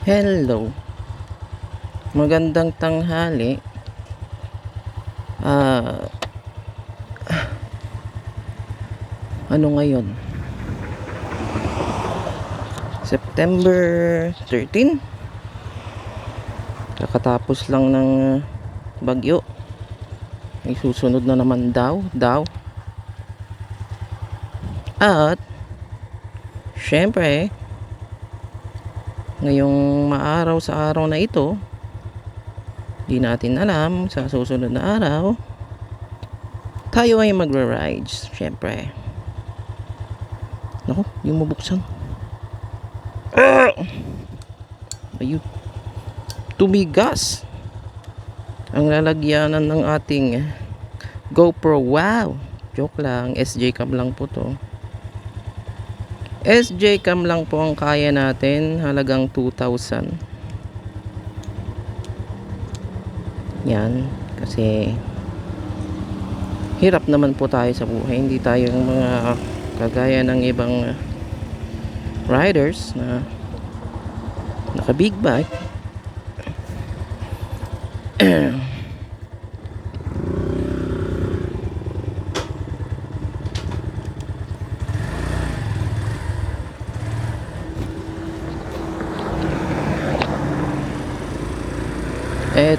Hello, magandang tanghali. Ah, ano ngayon? September 13? Kakatapos lang ng bagyo. May susunod na naman daw. At syempre, ngayong maaraw sa araw na ito, di natin alam sa susunod na araw tayo ay magra-rides. Syempre. Naku, yung mabuksan. Ayun. Tumigas ang lalagyanan ng ating GoPro. Wow, joke lang, SJ cam lang po to. SJ cam lang po ang kaya natin, halagang 2,000. Yan, kasi hirap naman po tayo sa buhay. Hindi tayo yung mga kagaya ng ibang riders na naka big bike.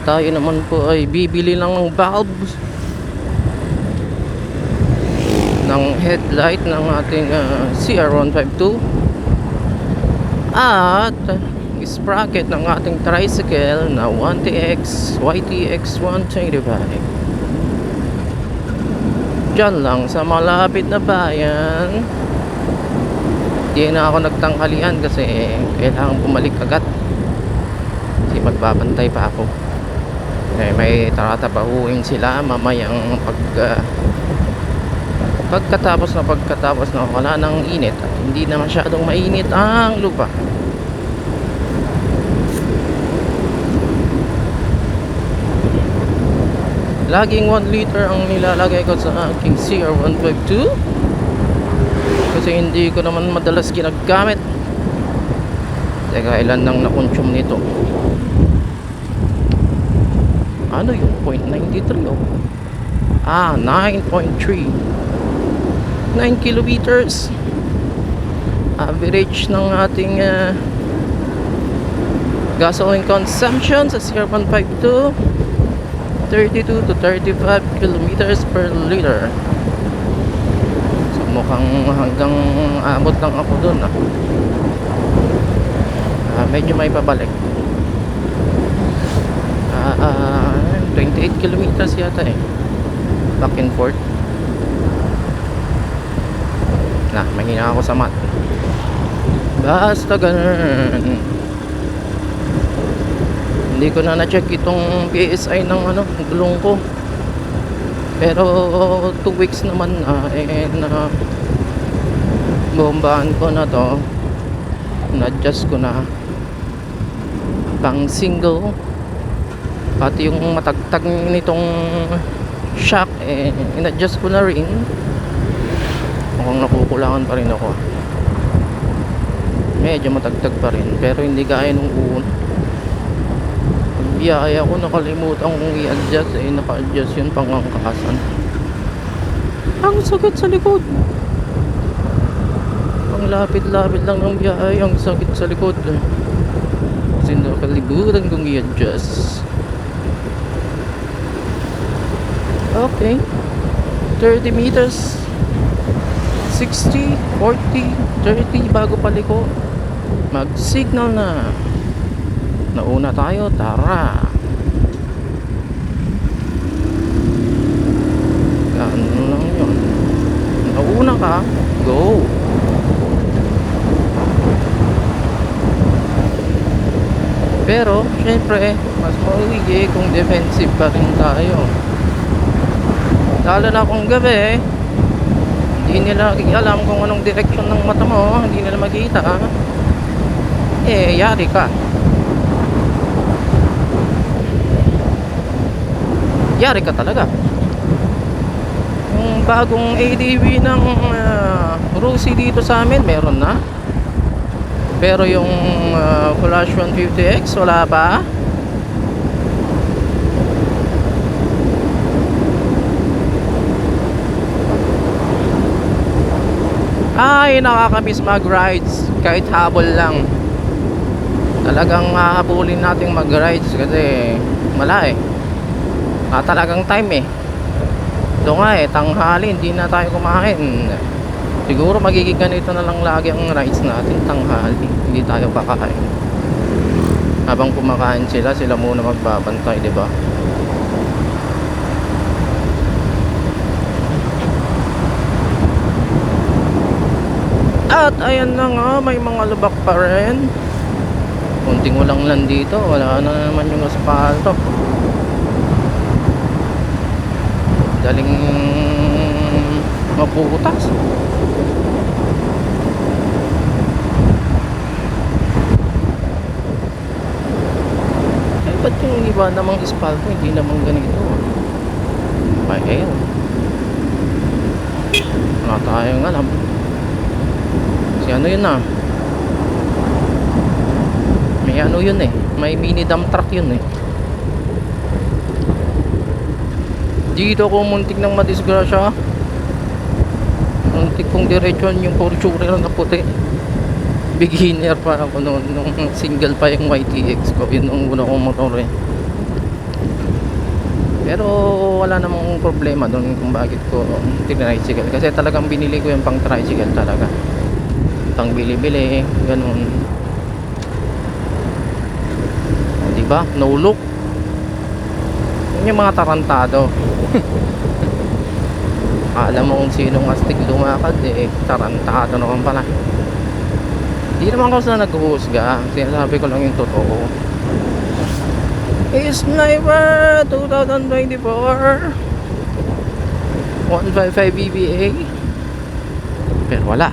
Tayo naman po ay bibili lang ng bulbs ng headlight ng ating CR152 at sprocket ng ating tricycle na 1TX YTX 125. Diyan lang sa malapit na bayan. Di na ako nagtanghalian kasi kailangan bumalik agad kasi magbabantay pa ako. May tatabahuin sila mamayang pagkatapos na wala ng init at hindi na masyadong mainit ang lupa. Laging 1 liter ang nilalagay ko sa aking CR152 kasi hindi ko naman madalas ginagamit. Teka, ilan nang na-consume nito? Ano yung 0.93 oh? 9.3 9 kilometers average ng ating gasoline consumption sa CR152, 32 to 35 kilometers per liter. So mukhang hanggang abot lang ako dun medyo may pabalik. 28 kilometers yata back and forth. Mahina ako sa math. Basta ganun. Hindi ko na na-check itong PSI ng gulong ko, pero 2 weeks naman na bombahan ko na to. Na-adjust ko na pang single. Pati yung matagtag nitong shock in-adjust ko na rin. Mukhang nakukulangan pa rin ako. Medyo matagtag pa rin, pero hindi gaya nung una. Biyaya ko, nakalimutan kong i-adjust. Naka-adjust yun pang angkasan. Ang sakit sa likod. Ang lapit-lapit lang ng biyaya, ang sakit sa likod. Kasi nakalimutan kong i-adjust. Okay, 30 meters, 60, 40, 30 bago paliko. Mag-signal na. Nauna tayo, tara. Ganun lang yun. Nauna ka, go. Pero, syempre, mas mauwi kung defensive pa rin tayo. Lalo na kung gabi, hindi nila alam kung anong direksyon ng mata mo, hindi nila makita. Yari ka. Yari ka talaga. Yung bagong ADV ng Rusi dito sa amin, meron na. Pero yung Flash 150X wala pa. Ay, nakakamiss mag rides kahit habol lang. Talagang hahabulin natin mag rides kasi wala eh, talagang time eh. Ito nga eh, tanghali hindi na tayo kumain. Siguro magiging ganito na lang lagi ang rides natin, tanghali hindi tayo kakain. Habang kumakain sila, sila muna magbabantay, di ba? At ayan na nga, may mga lubak pa rin. Kunting walang lang dito, wala na naman yung asfalto. Daling maputas. Eh, ba't yung iba namang asfalto hindi naman ganito? May air. Wala tayong alam. Si ano yun ah, may ano yun eh, may mini dump truck yun eh. Dito ako muntik nang madisgrasya. Muntik kong diretsyon yung Fortuner na puti. Beginner pa ako noon, nung single pa yung YTX ko, yun ang una kong motor eh. Pero wala namang problema doon kung bakit ko tricycle, kasi talagang binili ko yung pang tricycle talaga, pang bili-bili ganun, diba? No look. Yun yung mga tarantado. Alam mo kung sinong astig lumakad eh, tarantado naman pala. Hindi naman ako sa naghuhusga, sinasabi ko lang yung totoo. Sniper 2024 155 BBA, pero wala.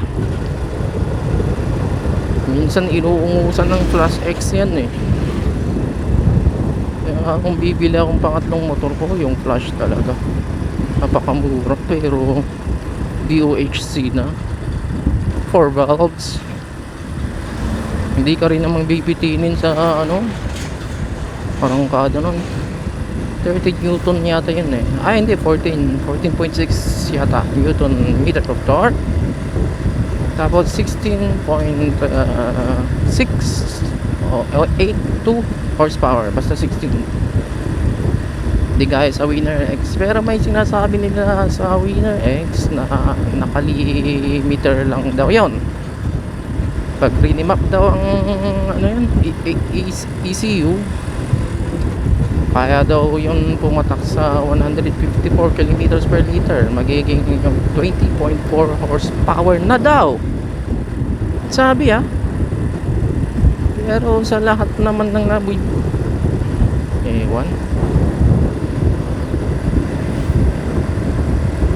Minsan inuungusan ng Flash X yan eh. Kaya kung bibili akong pangatlong motor ko, yung Flash talaga. Napakamura pero DOHC na, 4 valves. Hindi ka rin namang bibitinin sa ano, parang kada nun 30 Newton yata yun eh. Ah hindi, 14.6 yata Newton meter of torque. Tapos 16.6 o 82 horsepower, basta 16. Di guys, sa Winner X, pero may sinasabi nila sa Winner X na nakalimeter lang daw yon. Pag remap daw ang ano yun, ECU, kaya daw yun pumatak sa 154 kilometers per liter, magiging 20.4 horsepower na daw, sabi ah. Pero sa lahat naman ng nabuy, ewan.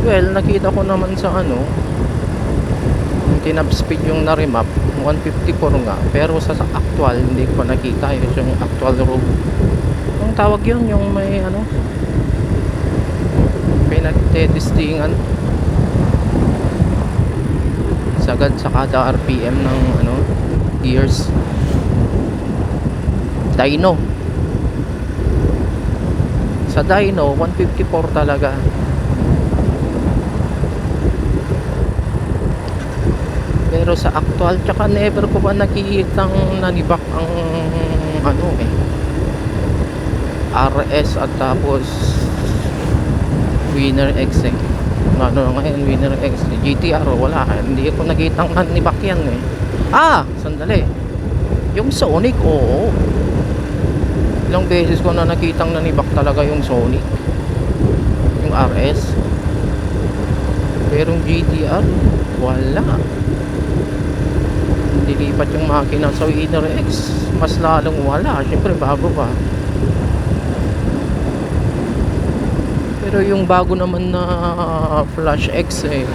Well, nakita ko naman sa ano, yung tinap speed yung na-remap 154 nga, pero sa actual hindi ko nakita yung actual road. Ang tawag yun, yung may ano, pinagtestingan sagad sa kada RPM ng ano, gears. Dyno, sa dyno 154 talaga. Pero sa actual, tsaka never ko pa nakikitang nanibak ang ano eh, RS at tapos Winner X eh. Ano ngayon Winner X, GTR wala, hindi ko nakitang nanibak yan eh. Ah, sandali, yung Sonic, oo, ilang beses ko na nakitang nanibak talaga yung Sonic, yung RS. Pero yung GTR wala. Dilipat yung makina sa Winner X, mas lalong wala, syempre bago pa. Pero yung bago naman na Flash X eh,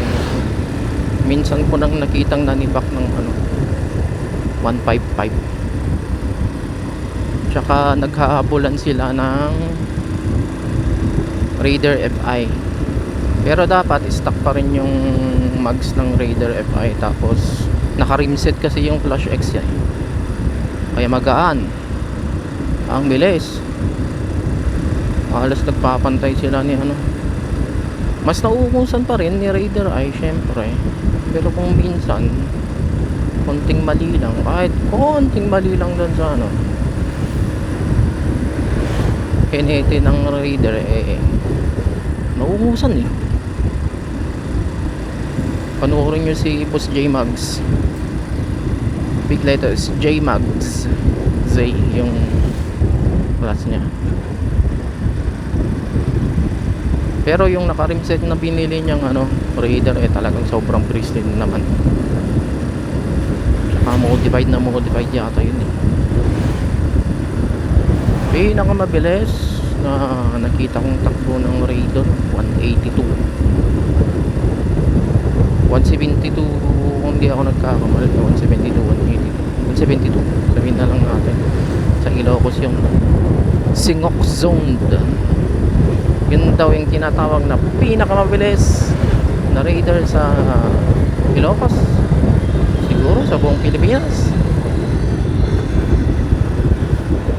minsan ko nang nakitang nanibak ng ano, 155. Tsaka naghahabulan sila ng Raider FI, pero dapat stock pa rin yung mags ng Raider FI. Tapos naka-rimset kasi yung Flash X yan. kaya magaan, ang bilis. Halos nagpapantay sila ni ano. Mas nauukusan pa rin ni Raider ay syempre, pero kung minsan konting mali lang, kahit konting mali lang doon sa ano, kinete ng Raider, nauukusan eh. Panoorin nyo si Boss J Mags, big letters J Mags, Z yung class niya. Pero yung naka-rimset na binili niyang ano, Raider, talagang sobrang pristine naman. Tsaka modified na modified yata yun eh. Pinakamabilis na nakita kong takbo ng Raider, 182 172 kung hindi ako nagkakamali. 172, 182 172, sabihin na lang natin. Sa Ilocos yung Singok Zoned, yun daw yung tinatawag na pinakamabilis na Raider sa Ilocos, siguro sa buong Pilipinas.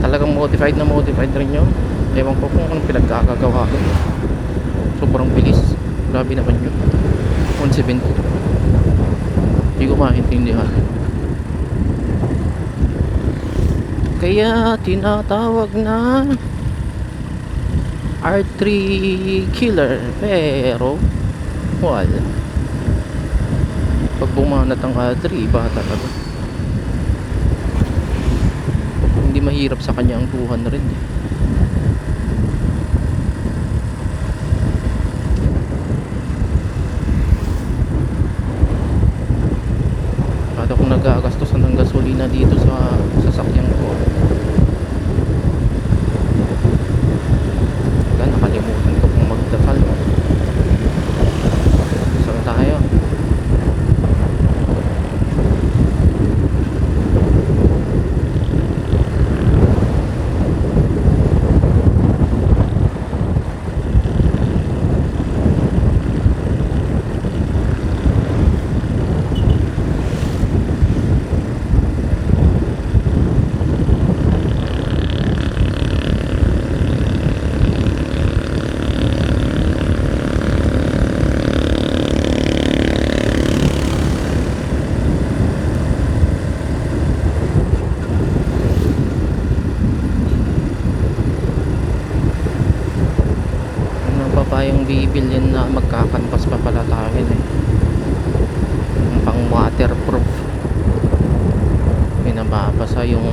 Talagang modified na modified rin yun. Ewan ko kung anong pinagkakagawa doon. Sobrang bilis, grabe naman yun. 170, hindi ko maintindihan. Kaya tinatawag na R3 killer, pero wala. Pag bumanat ang R3, iba talaga. Hindi mahirap sa kanya ang 200 eh. Kada kung nag-aagastosan ng gasolina dito sa sasakyan ko, nakalimutan ko kung magdasal. Saan tayo? Yung bibilin na magkakanvas pa pala tayo eh, yung pang waterproof, pinababasa yung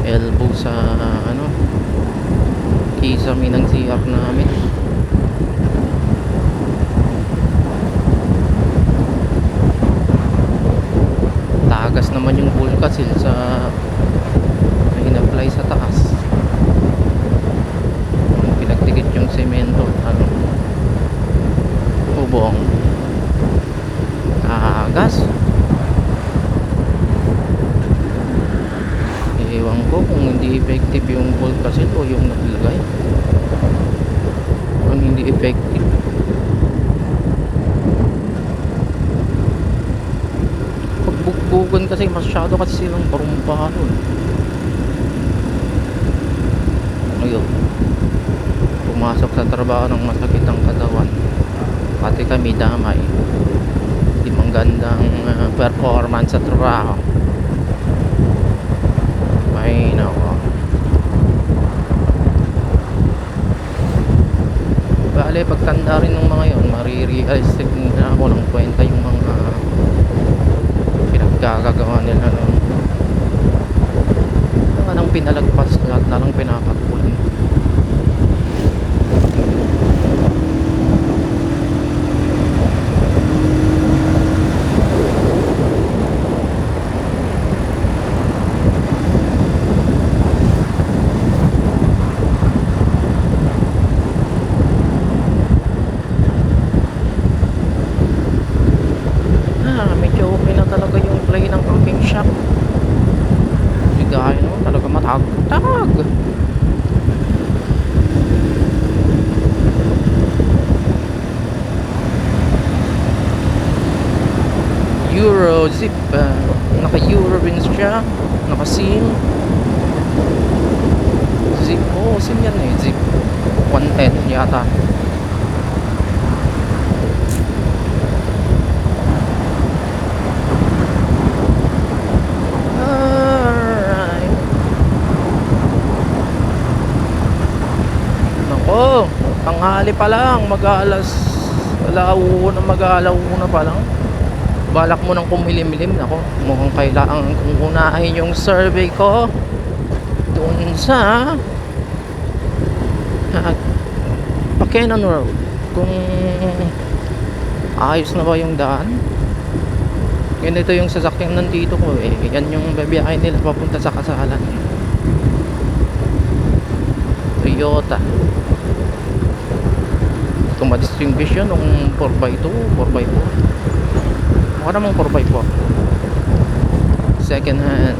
elbow sa ano, kisame ng CR namin. Tagas naman yung Vulcasil sa in-apply sa taas. Pinagdikit yung semento, ano, bubong, tagas. Ewan ko kung hindi effective yung Vulcasil o yung naglagay ang hindi effective. Pagbukbukan kasi masyado kasi silang parumpano. Ayun, pumasok sa trabaho ng masakit ang katawan, pati kami damay. Hindi magandang performance sa trabaho. Ay nako. Bale, pagtanda rin ng mga yon, marirealize na ako ng kwenta yung mga pinagkakagawa nila noon. Anong pinalagpas, lahat na lang pinapatuloy. Medyo okay na talaga yung play ng camping shop. Hindi gaya no, talaga matag-tag. Euro zip, naka Pure wins siya. Naka-SIM. Zip. Oh, SIM yan eh. Zip 110 yata. Alright. Nako, tanghali pa lang. Mag-aalauna pa lang. Balak mo nang kumilim-lim. Nako, mukhang kailangan kong unahin yung survey ko doon sa Pakenan Road. Kung ayos na ba yung daan. Ganito yung sasakyan nandito ko eh. Yan yung babiyahin nila papunta sa kasalan. Toyota. Kung ma-distinguish yun nung 4x2, 4x4. Mukha namang 4x4. Second hand.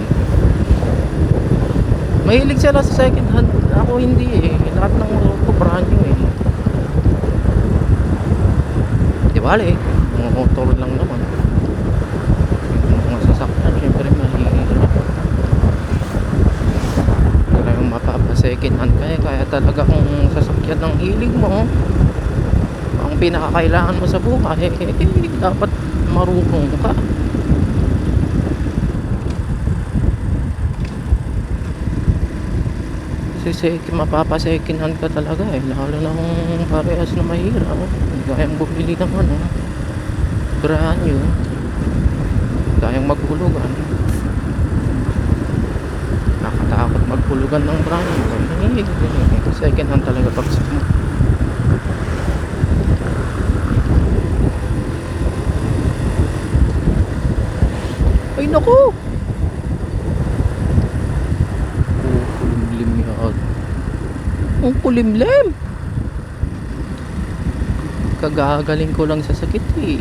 Mahilig sila sa second hand. Ako hindi eh. Lahat ng motor ko brand new eh. Di bale eh. Mga motor lang naman. Yung mga sasakyan syempre mahirap. Talagang mapapa second hand kaya talaga kung sasakyan ng hilig mo, ang pinakakailangan mo sa buhay dapat marunong ka. Kasi mapapa-second hand ka talaga eh. Lalo na kung parehas na mahirap. Kayang bumili ng ano, brand new. Kayang maghulugan. Nakatakot maghulugan ng brand new. Second hand talaga pag mo. Ay naku! Ang kulimlim. Kagagaling ko lang sa sakit eh.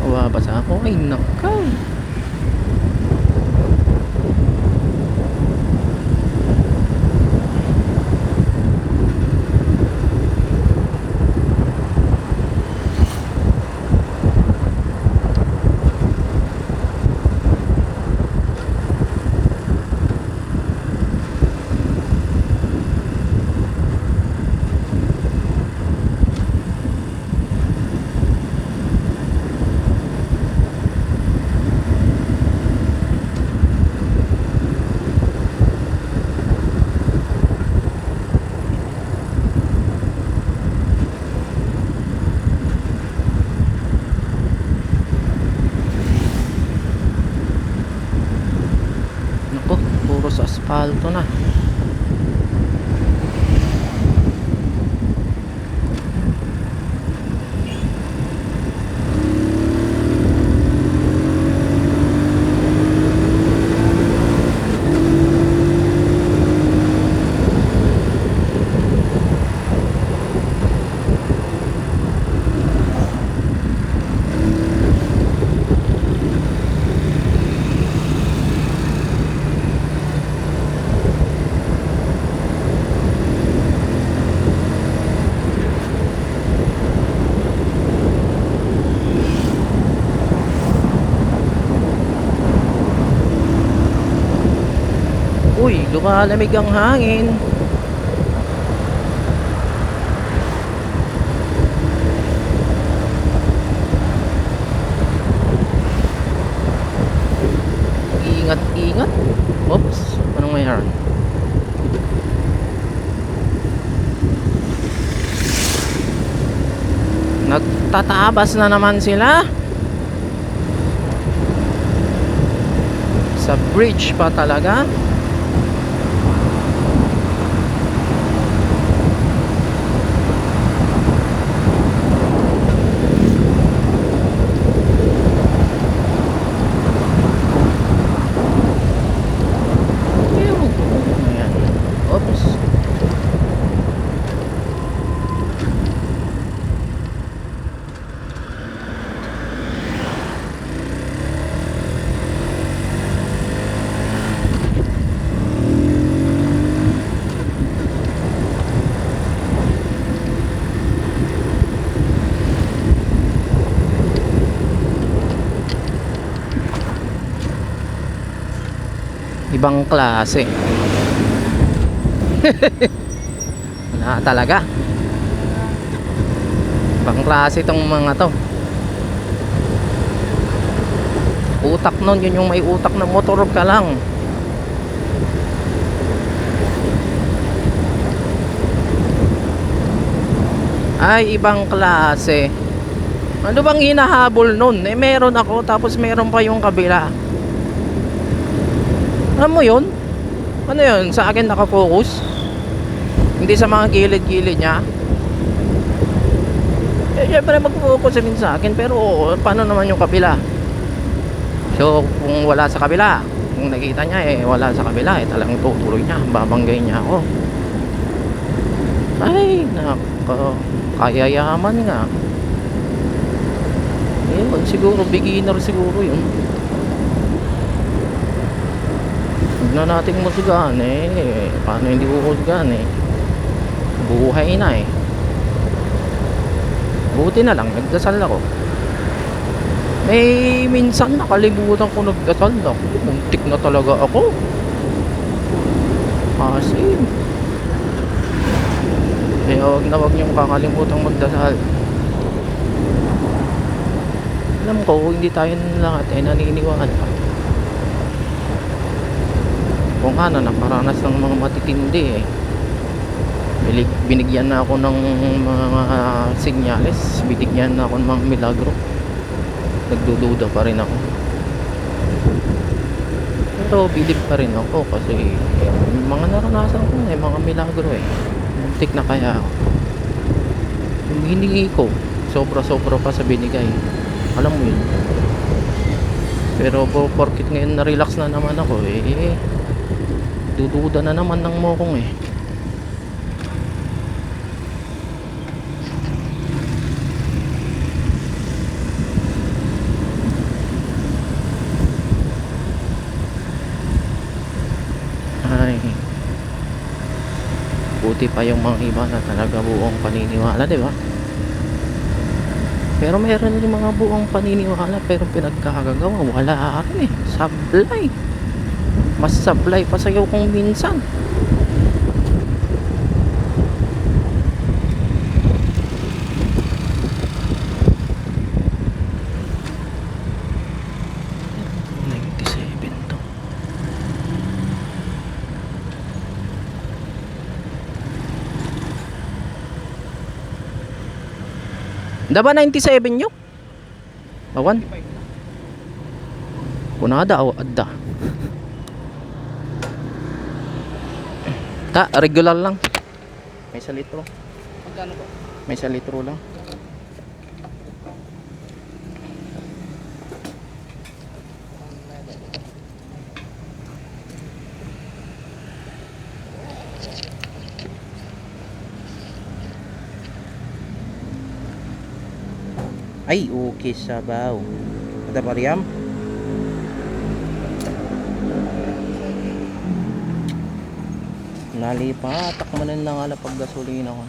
Mababasa ako. Ay nakay. Sa asfalto na. Uy, lumalamig ang hangin. Ingat-ingat. Oops, anong mayroon? Nagtatabas na naman sila. Sa bridge pa talaga. Ibang klase. Na talaga. Ibang klase itong mga to. Utak nun, yun yung may utak na motor ka lang. Ay, ibang klase. Ano bang hinahabol nun? Eh, meron ako, tapos meron pa yung kabila. Alam mo yun? Ano yun? Sa akin nakafocus? Hindi sa mga gilid-gilid niya? Eh, syempre mag-focus din sa akin, pero paano naman yung kabila? So, kung wala sa kabila, kung nakita niya wala sa kabila, talagang tutuloy niya, babanggay niya ako. Ay, nako, kayayaman nga. Yun, siguro beginner siguro yun. Huwag na nating musgaan paano hindi uhusgan buhay na buti na lang nagdasal ako. May minsan nakalimutan ko nagdasal ako, muntik na talaga ako kasi wag niyong kakalimutan magdasal. Alam ko hindi tayo lahat naniniwala kung ano nakaranas ng mga matitindi binigyan na ako ng mga senyales, binigyan na ako ng mga milagro, nagdududa pa rin ako, pero bilib pa rin ako kasi mga naranasan ko mga milagro muntik na kaya ako. Yung hiningi ko sobra pa sa binigay, alam mo yun. Pero porkit ngayon na relax na naman ako dududa na naman ng mokong ay buti pa yung mga iba na talaga buong paniniwala, di ba? Pero meron din mga buong paniniwala pero pinagkagagawa wala rin sablay, mas sablay pa sa'yo kung minsan. Daba 97 nyo? Awan? Kunada o adda? Ta, regular lang. May 1 litro. Magkano po? May 1 litro lang. Ay, okay sabaw. Ada pariam? Nalipatak manan na nga pag gasolina ko.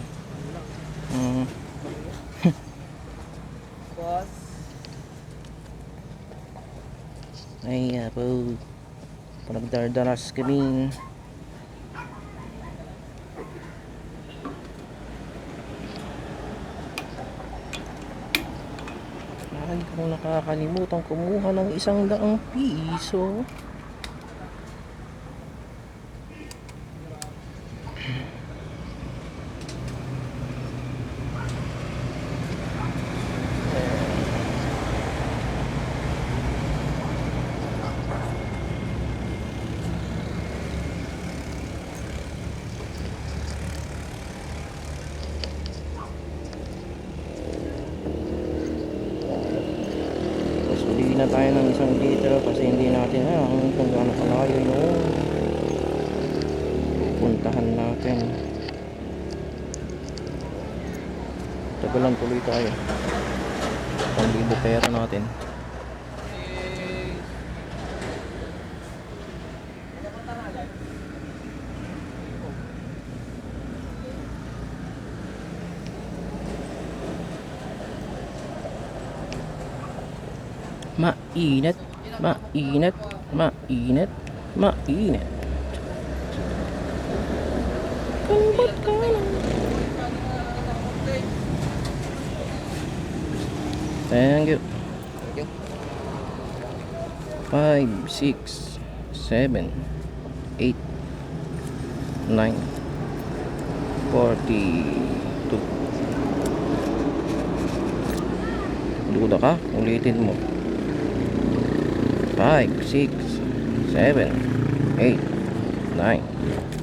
Boss. Ay, po. Panagdardaras kami. Ay, kung nakakalimutan kumuha ng 100 piso. Bili na tayo ng 1 litro kasi hindi natin alam kung gaano kalayo yung puntahan natin. Tagalan tuloy tayo. 1,000 pera natin. Mainit, mainit, mainit. mainit. Kalbat ka lang. Thank you. 5, 6, 7, 8, 9, 42. Duda ka? Ulitin mo. 5, 6, 7, 8, 9,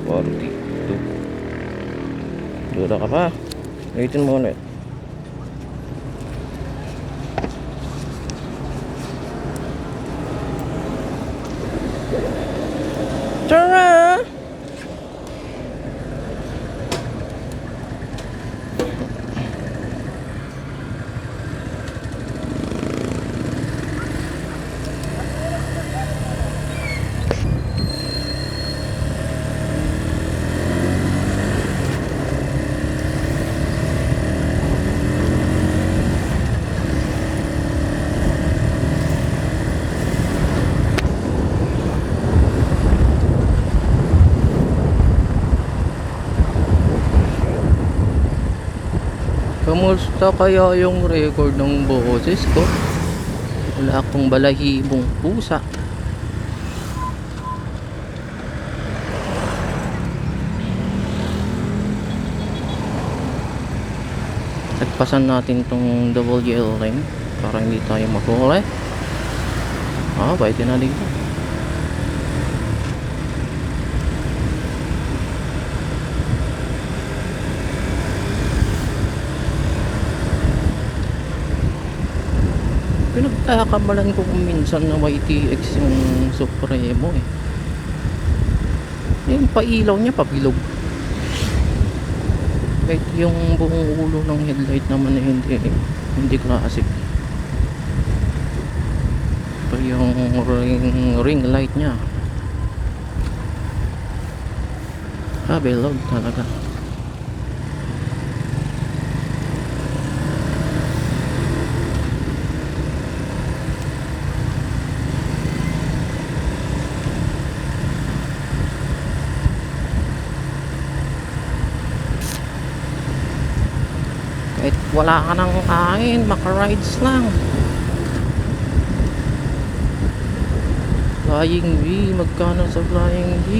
42. Duda ka pa? Ulitin mo ulit. Tara! Kamusta kaya yung record ng boses ko? Wala akong balahibong pusa. Tagpasan natin tong double yellow line para hindi tayo mahuli. Pwede na dito. Pinagkakamalan ko kung minsan na YTX yung Supremo eh. Yung pailaw niya pabilog. Kahit yung buong ulo ng headlight naman eh, hindi classic. Ito yung ring light niya. Bilog talaga. Kahit wala ka ng kain, maka-rides lang. Flying V, magkano sa Flying V?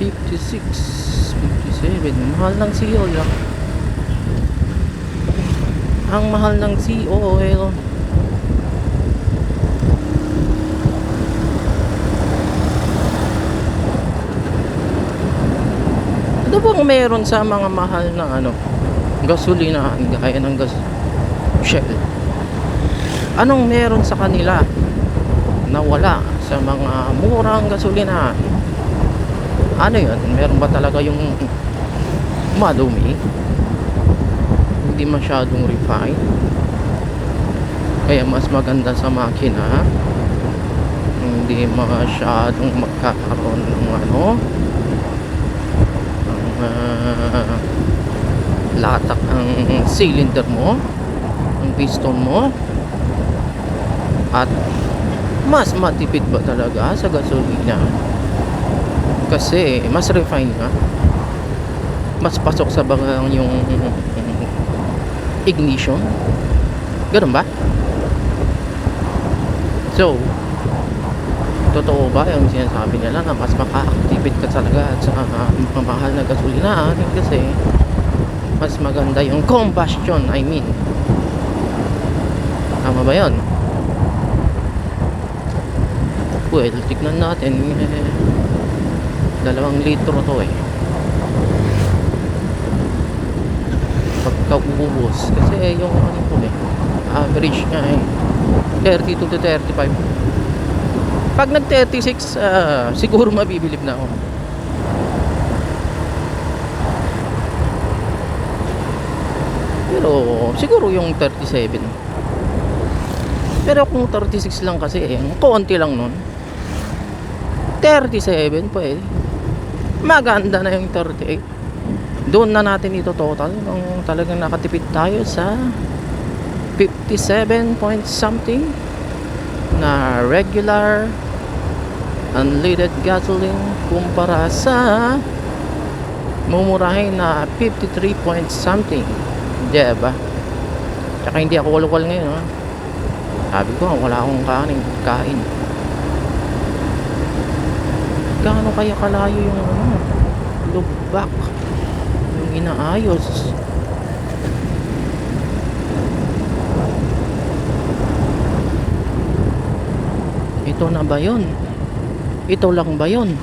56, 57. Mahal ng COL lang. Ang mahal ng COL. Ano bang meron sa mga mahal na gasolina gaya ng Shell? Anong meron sa kanila na wala sa mga murang gasolina? Ano yun? Meron ba talaga yung madumi? Hindi masyadong refined? Kaya mas maganda sa makina? Hindi masyadong magkakaroon ng latak ang cylinder mo, ang piston mo, at mas matipid ba talaga sa gasolina? Kasi mas refined nga, mas pasok sa bagang yung ignition. Ganun ba? So, totoo ba yung sinasabi nila na mas makakatipid ka talaga sa mga mahal na gasolina? Kasi mas maganda yung combustion, I mean. Tama ba yun? Well, tignan natin. 2 litro to eh. Pagka-ubos. Kasi yung average nya eh 32 to 35. Pag nag 36, siguro mabibilib na ako. Pero siguro yung 37. Pero kung 36 lang kasi konti lang nun. 37 pwede. Maganda na yung 38. Doon na natin ito total kung talagang nakatipid tayo sa 57 point something. na regular unleaded gasoline kumpara sa mumurahin na 53 point something, diba? Tsaka hindi ako walwal ngayon, ha? Sabi ko wala akong kain. Gaano kaya kalayo yung lubak yung inaayos? Ito na ba yun? Ito lang ba yun?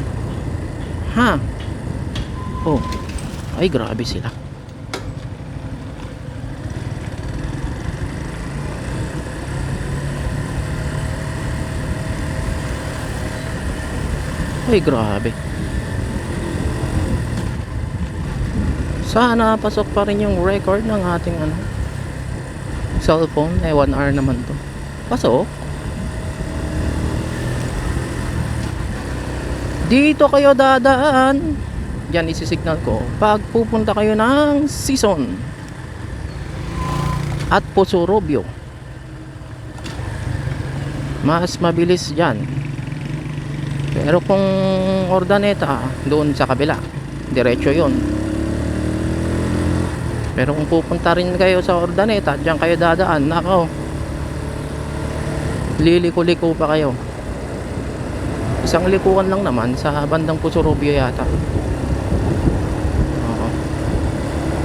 Ha? Oh, ay grabe sila. Ay grabe. Sana pasok pa rin yung record ng ating cellphone. 1 hour naman to. Pasok. Dito kayo dadaan. Diyan isisignal ko pag pupunta kayo ng Season at Posorobio. Mas mabilis dyan. Pero kung Ordaneta, doon sa kabila, diretso yun. Pero kung pupunta rin kayo sa Ordaneta, diyan kayo dadaan, nako, liliko-liko pa kayo. Isang likuan lang naman sa bandang Posorobio yata. Oo.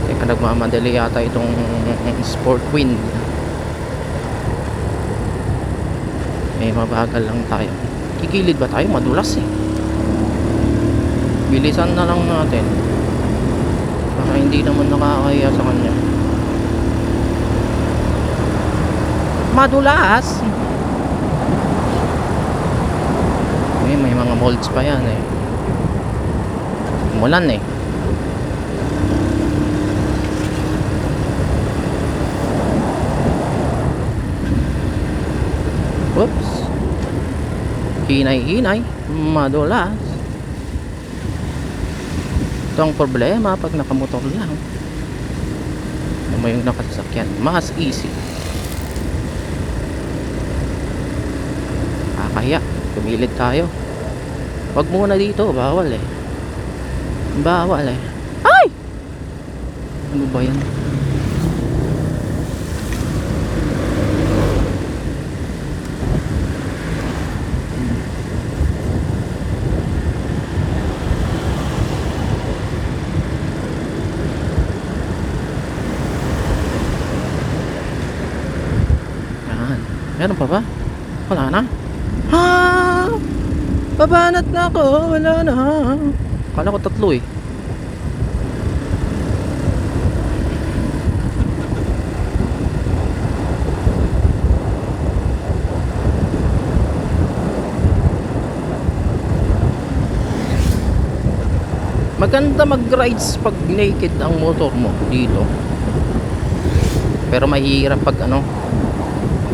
Teka, nagmamadali yata itong Sport Wind. Mabagal lang tayo. Kikilid ba tayo? Madulas eh. Bilisan na lang natin. Baka hindi naman nakakaya sa kanya. Madulas! May mga molds pa yan eh. Umulan eh. Whoops. Hinay-hinay. Madulas. Ito ang problema pag nakamotor lang. Ano yung nakasakyan? Mas easy. Kaya kumilid tayo. Wag muna dito, bawal eh. Bawal eh. Ay! Ano ba yan? Yan. Meron pa ba? Wala na? Ha! Babanat na ako, wala na. Kala ko 3 eh. Maganda mag-rides pag naked ang motor mo dito. Pero mahirap pag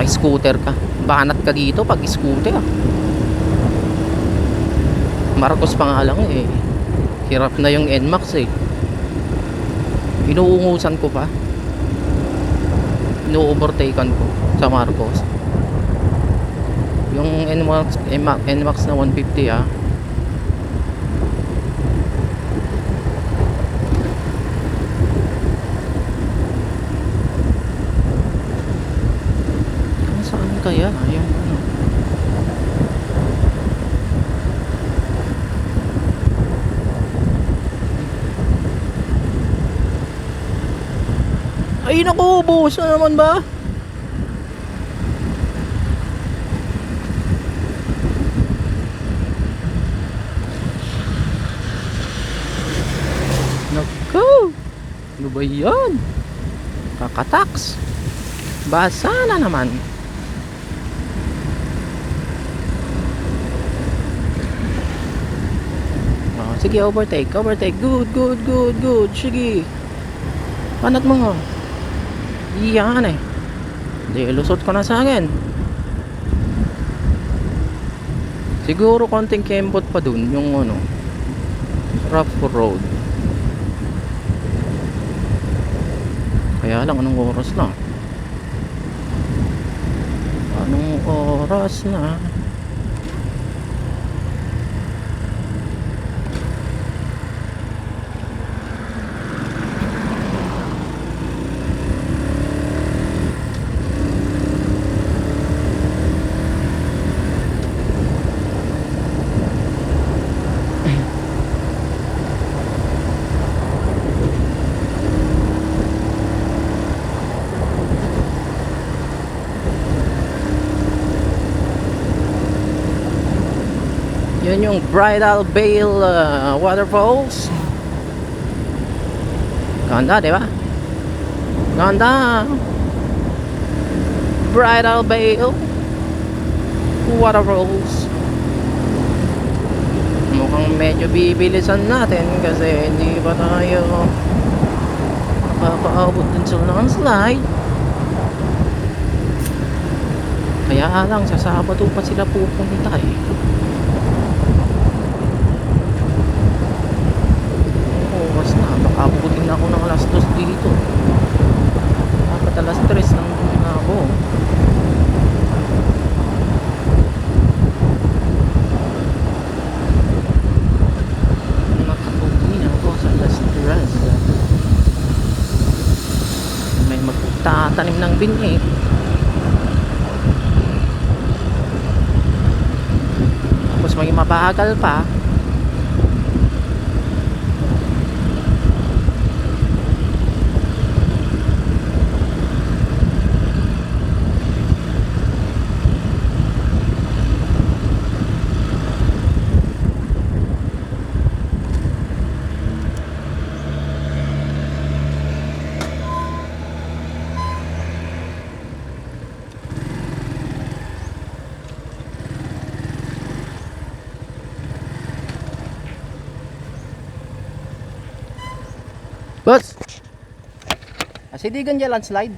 may scooter ka. Banat ka dito pag scooter. Marcos pa nga lang eh. Hirap na yung NMAX eh. Inuungusan ko pa. Inu-overtaken ko sa Marcos. Yung NMAX na 150 ah. Saan kaya yung ay naku, buhos na naman ba? Naku, ano ba yan? Kakataks. Basa na naman. Sige, overtake. Good. Sige. Panat mo. Iyan eh. Di, lusot ko na sa akin. Siguro konting kembot pa dun yung rough road. Kaya lang anong oras na? Anong oras na. Yun yung Bridal Veil Waterfalls. Ganda, di ba? Ganda. Bridal Veil Waterfalls. Mukhang medyo bibilisan natin kasi hindi pa tayo nakakaabot dun sa landslide. Kaya lang sa Sabado pa sila pupunta eh. Oras na, baka abutin na ako ng alas 2 dito. Dapat alas 3 na ako. Nakabutin ako sa alas 3. May magtatanim ng binhi. Tapos may mabagal pa. Boss! Asidigan dyan landslide?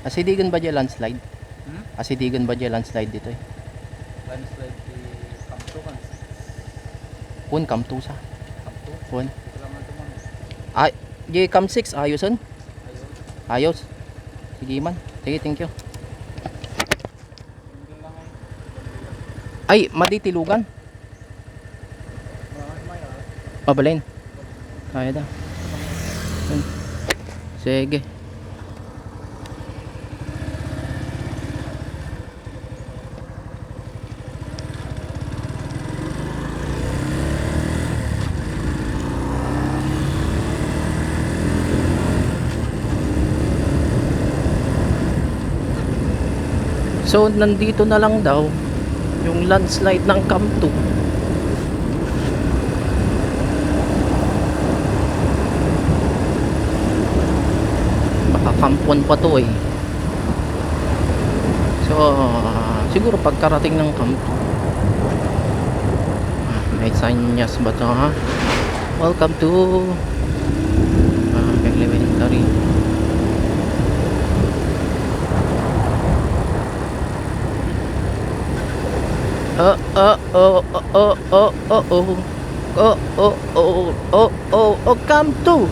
Asidigan ba dyan landslide? Asidigan ba dyan landslide dito eh? Landslide di Kamto kan. Pun kamtu sa. Kamto. Pun. Kailangan ito man. Ay, di kam 6 ayosan? Ayaw. Ayos. Sige man. Sige, thank you. Hindi lang Ay, ay. maditilugan. May Pabalin. Kaya da. Sige. So nandito na lang daw yung landslide ng Kamto. Kampon pa to eh. So siguro pagkarating ng Kamto, may sanyas ba to ha? Welcome to Elementary. Kamto.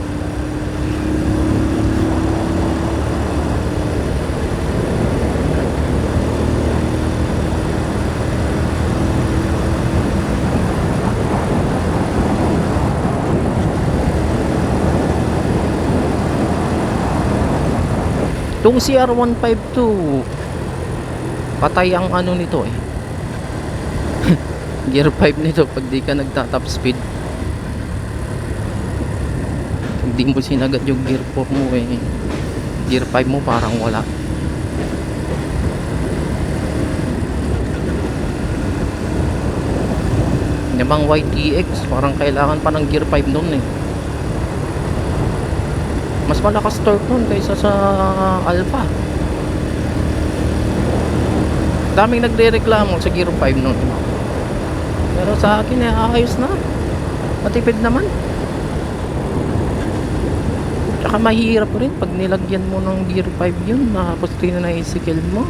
Itong CR152 patay ang ano nito eh. Gear 5 nito pag di ka nagta-top speed. Hindi mo sinagad yung gear 4 mo eh. Gear 5 mo parang wala. Namang YTX parang kailangan pa ng gear 5 noon eh. Mas malakas torque nun kaysa sa Alpha. Daming nagre-reklamo sa Gear 5 nun. Pero sa akin eh, ayos na. Matipid naman. Tsaka mahirap rin pag nilagyan mo ng Gear 5 yun. Tapos tinanaisikil mo.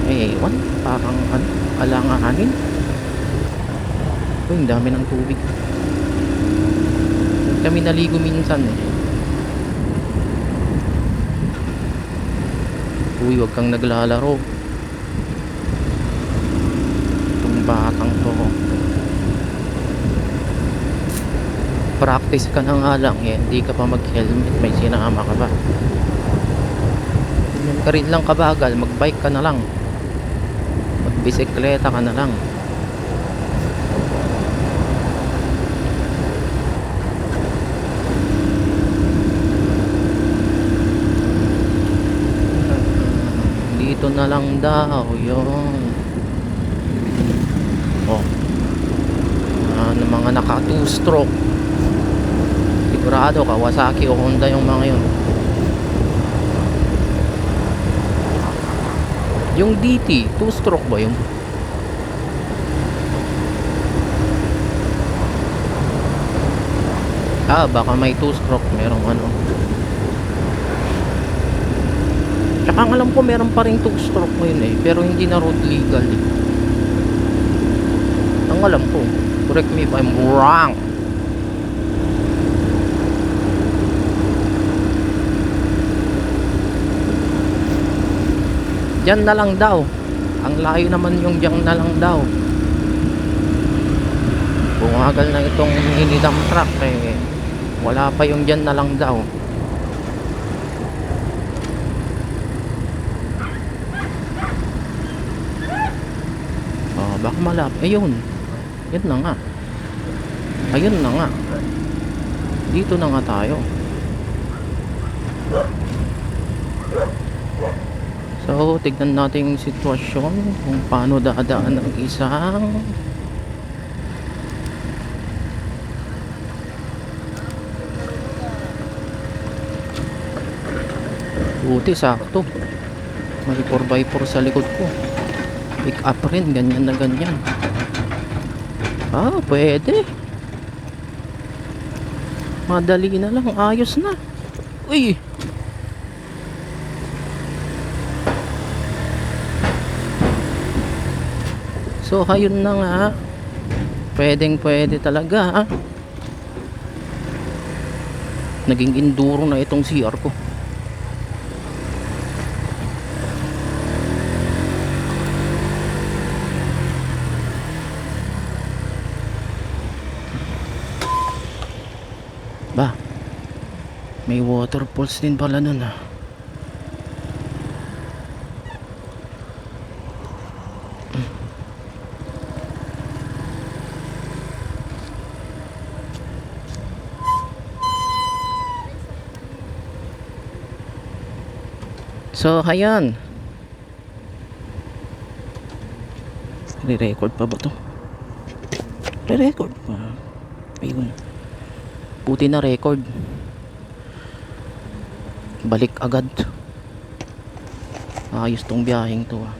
Eh, ewan. Parang alanganin. Uy, ang dami ng tubig. Kami naligo minsan eh. Uy, wag kang naglalaro. Itong batang to. Practice ka na nga lang eh. Hindi ka pa mag-helmet. May sinama ka ba? Yan ka rin lang kabagal. Mag-bike ka na lang. Mag-bisikleta ka na lang. Dito na lang daw. Yun. Oh. Mga naka 2-stroke. Sigurado Kawasaki o Honda yung mga yun. Yung DT 2-stroke ba yun? Baka may 2-stroke. Merong ano. Tsaka ang alam ko meron pa rin 2-stroke ngayon eh. Pero hindi na road legal eh. Ang alam ko. Correct me if I'm wrong. Diyan na lang daw. Ang layo naman yung diyan na lang daw. Bumagal na itong hinidam truck eh. Wala pa yung diyan na lang daw. Baka malap. Ayun. Yan na nga. Ayun na nga. Dito na nga tayo. So, tignan natin yung sitwasyon kung paano dadaan ang isang buti, sakto. May 4x4 sa likod ko. Pick up rin, ganyan na ganyan. Pwede. Madali na lang, ayos na. Uy! So, ayun na nga. Pwede talaga. Naging enduro na itong CR ko. Ba, may waterfalls din pala nun ah. So, ayan. Re-record pa ba to? Re-record pa. Ayun. Buti na record. Balik agad. Ayos tong biyaheng to ah.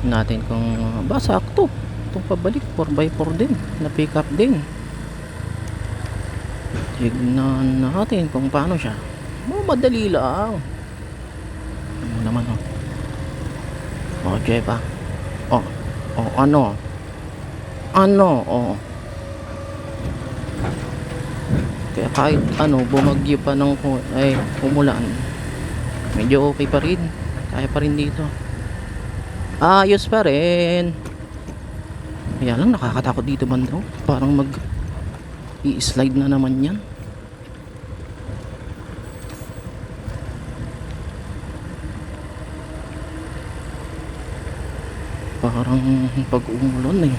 Natin kung sakto itong pabalik 4x4 din na pick up din. Tignan natin kung paano siya. Madali lang. Ano naman Jeff ano kaya kahit bumagyo pa ng umulan, medyo okay pa rin, kaya pa rin dito. Ayos pa rin. Kaya lang nakakatakot dito banda. Parang i-slide na naman yan. Parang pag umulan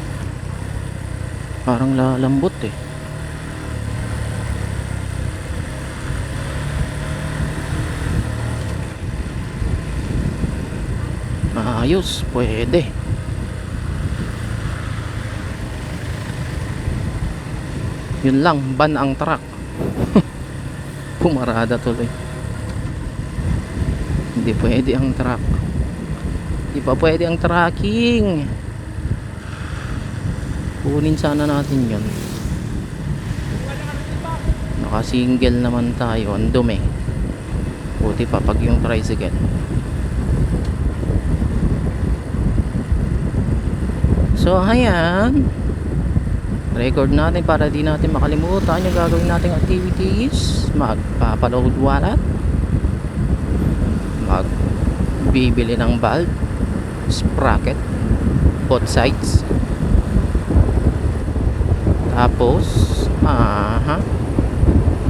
parang lalambot Ayos, pwede. Yun lang, ban ang truck. Pumarada tuloy. Hindi pwede ang truck. Hindi pa pwede ang tracking. Kunin sana natin yun. naka single naman tayo, ang dumi. Buti pa pag yung tricycle. So ayan, record natin para di natin makalimutan yung gagawin nating activities. Magpapaload wallet, magbibili ng bulb, sprocket, both sides. Tapos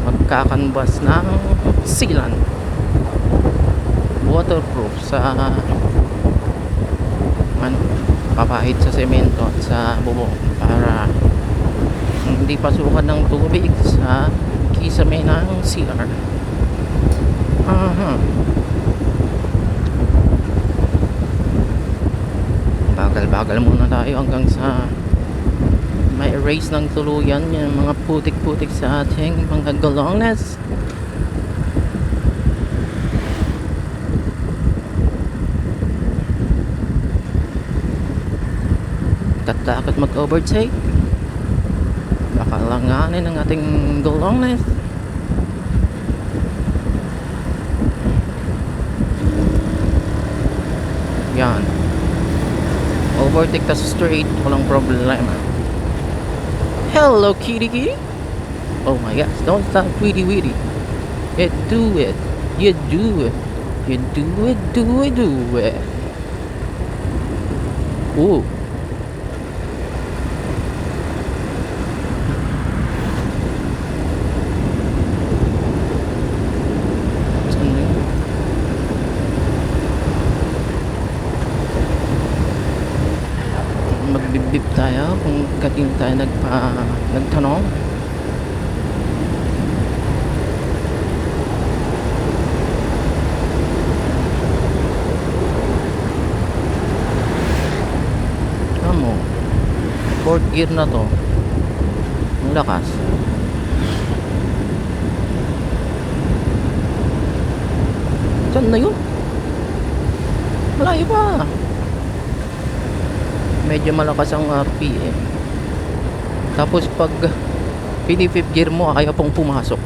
magkakanvas ng sealant, waterproof sa papahid sa semento at sa bubong para hindi pasukan ng tubig sa kisame ng CR. Bagal-bagal muna tayo hanggang sa may erase ng tuluyan yung mga putik-putik sa ating mga gulongs. Tatakot mag-overtake, baka langanin ang ating gulongs. Yan, overtake tas straight, walang problema. Hello kitty kitty. Oh my gosh, don't stop witty witty. You do it, you do it, you do it, do it, do it. Ooh. Magbibib tayo kung kanino tayo nagtanong. Amo, fourth gear na to, ang lakas. Saan na yun? Malayo pa. Medyo malakas ang RPM. Tapos pag pinipip gear mo, ayaw pong pumasok.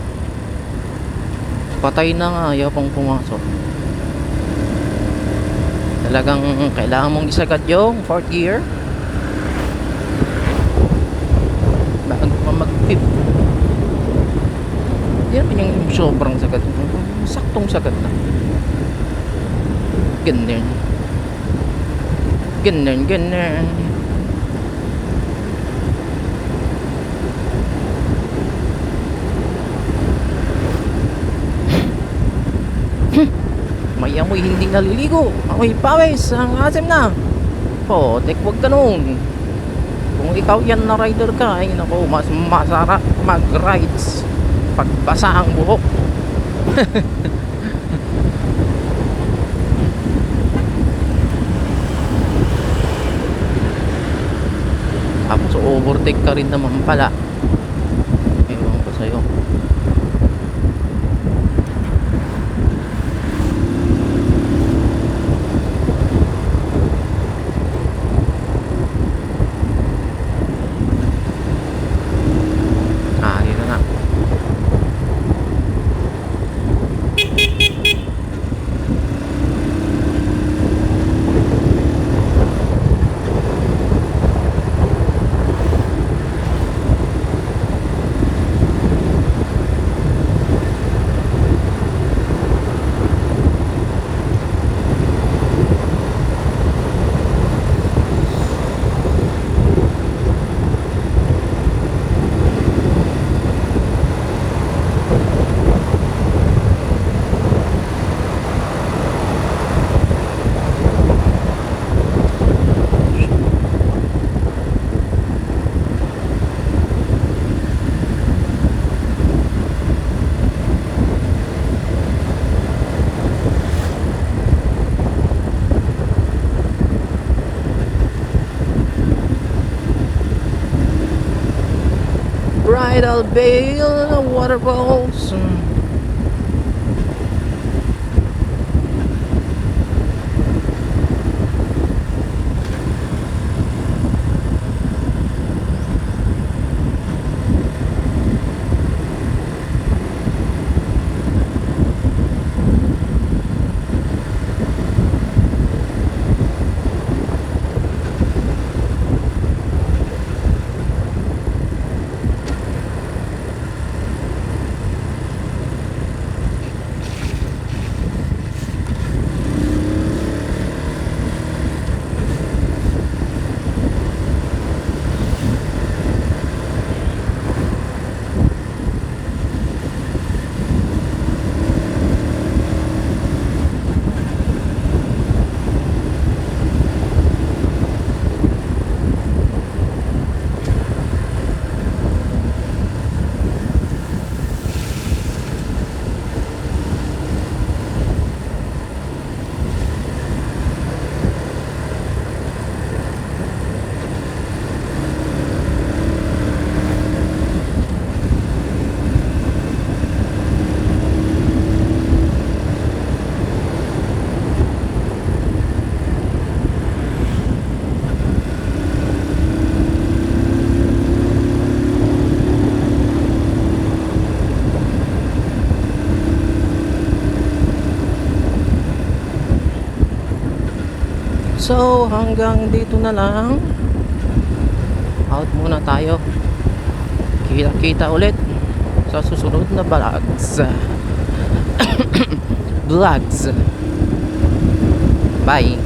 Patay na nga, ayaw pong pumasok. Talagang kailangan mong isagad yung fourth gear bago pa mag-pip. Yan yung sobrang sagad. Saktong sagad na. Ganyan. Ganun. May amoy hindi naliligo. Amoy pawis. Ang asim na. Tek, wag ganun. Kung ikaw yan na rider ka, ay nako, mas masarap mag-rides pag basa ang buhok. Tapos overtake ka rin naman pala. Ewan ko sa'yo. Dito na. Bridal veil, waterfalls. So hanggang dito na lang. Out muna tayo. Kita-kita ulit sa susunod na vlogs. Vlogs. Bye.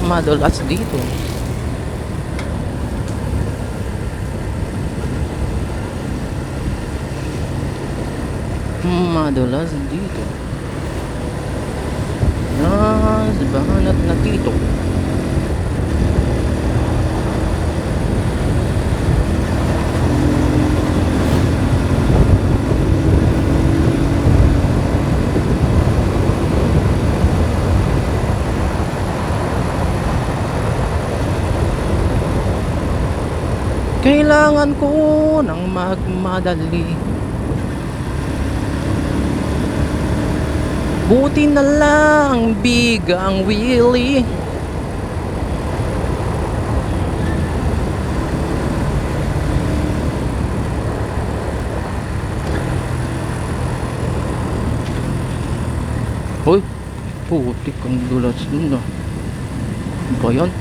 Madulas dito. Madulas dito. Banat na dito. Kailangan ko ng magmadali. Buti na lang bigang Willie. Hoy, putik ang dulas nun ah. Ano ba yan?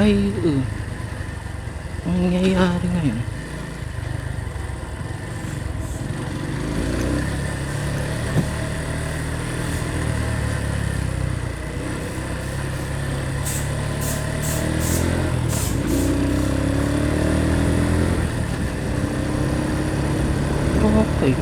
Ay, ang nangyayari ngayon? Okay.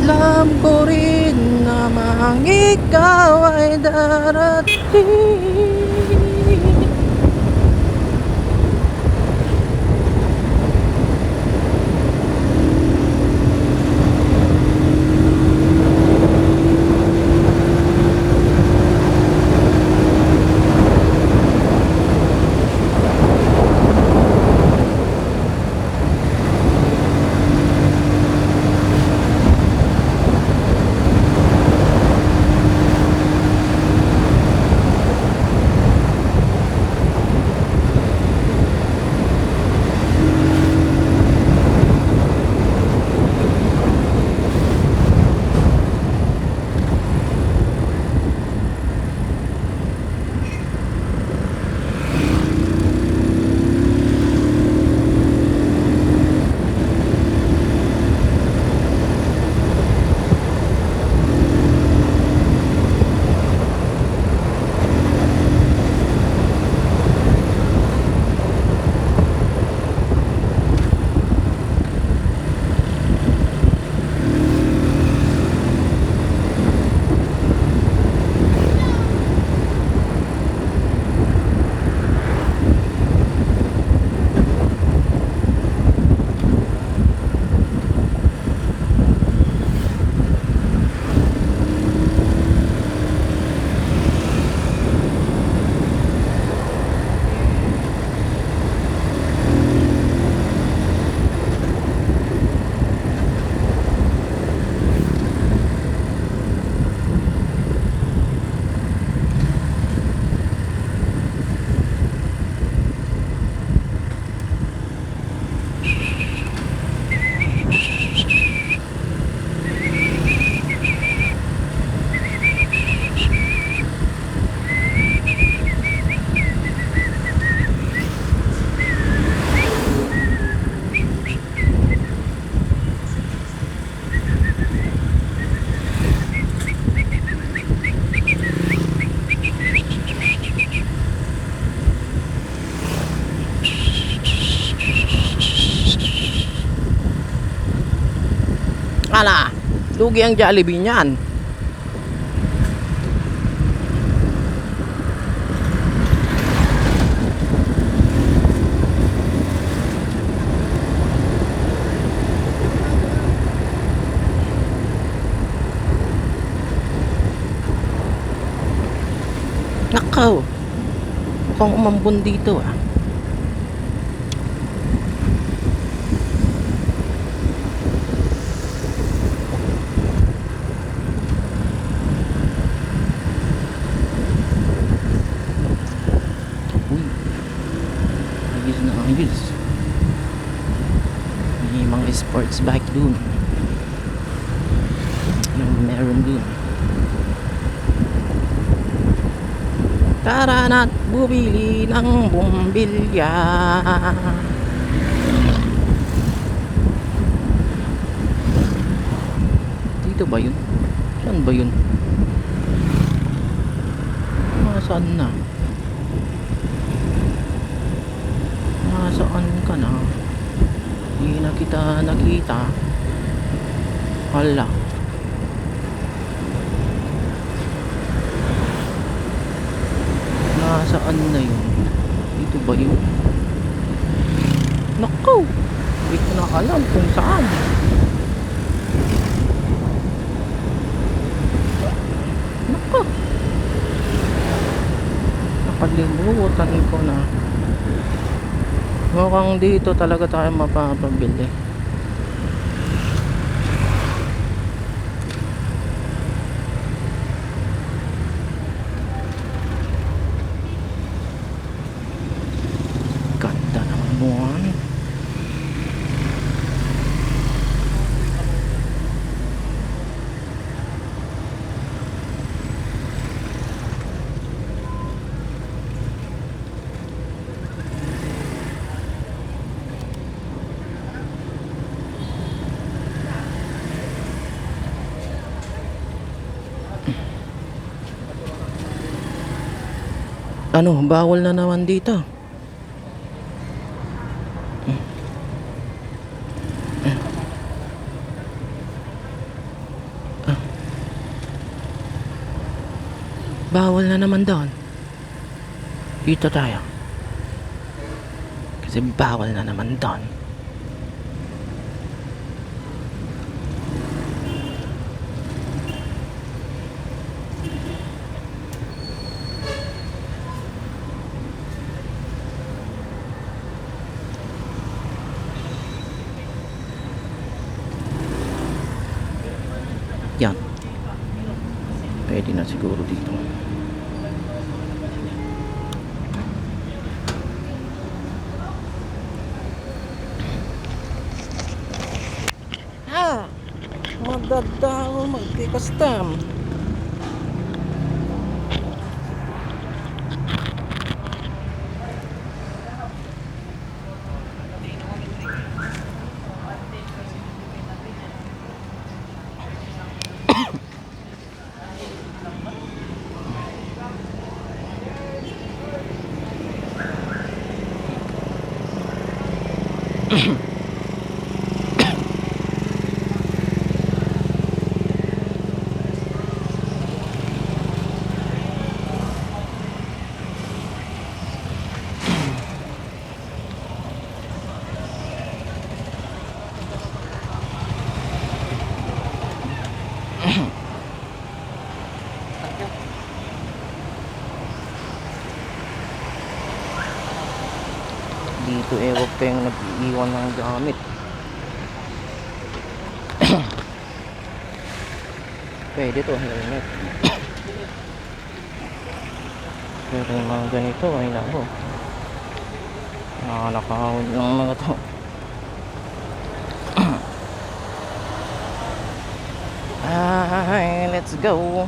Alam ko rin namang ikaw ay darating. Lugi ang Jollibee niyan. Nakaw. Mukhang umambon dito ah. Uy. Ayos na ayos. May mga sports bike dun. Yung meron dun. Tara na't bumili ng bumbilya. Dito ba yun? Saan ba yun? Saan na? Saan ka na? Hindi na kita nakita. Hala. Saan na yun? Dito ba yun? Nakaw! Hindi ko na alam kung saan. Nakaw! Nakalimutan ko na. Mukhang dito talaga tayo mapapabili. Ganda ng buwan. Ano, bawal na naman dito. Bawal na naman doon. Dito tayo. Kasi bawal na naman doon. Yan. Pwede na siguro dito. Madadaw magkikastam. Dito wag tayong nag-iwan ng gamit. Pwede to, helmet. Pero yung mga ganito ay nako, nakakahawag ng mga to. Ay, let's go.